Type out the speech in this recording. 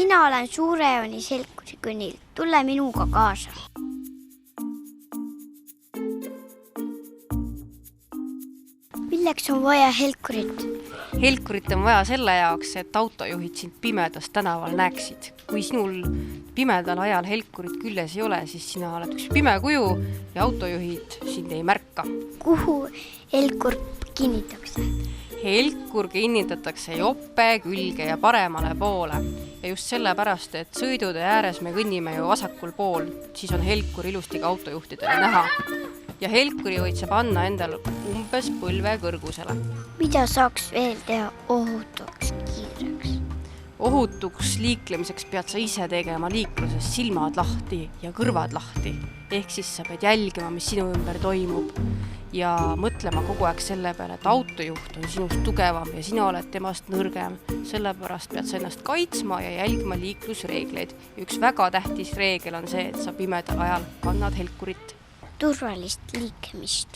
Mina olen Suurejoonis Helkuri kõnnil. Tule minuga kaasa. Milleks on vaja Helkurit? Helkurit on vaja selle jaoks, et autojuhid sind pimedas tänaval näeksid. Kui sinul pimedal ajal Helkurit küljes ei ole, siis sina oled üks pime kuju ja autojuhid sind ei märka. Kuhu Helkur kinnitakse? Helkur kinnitatakse jope, külge ja paremale poole. Ja just sellepärast, et sõidude ääres me kõnnime ju vasakul pool, siis on Helkur ilusti ka autojuhtidele näha. Ja Helkuri võid sa panna endal umbes põlve kõrgusele. Mida saaks veel teha ohutuks kiireks? Ohutuks liiklemiseks pead sa ise tegema liikluses silmad lahti ja kõrvad lahti. Ehk siis sa pead jälgima, mis sinu ümber toimub ja mõtlema kogu aeg selle peale, et autojuht on sinust tugevam ja sina oled temast nõrgem. Sellepärast pead sa ennast kaitsma ja jälgima liiklusreegleid. Ja üks väga tähtis reegel on see, et sa pimedal ajal kannad Helkurit. Turvalist liiklemist.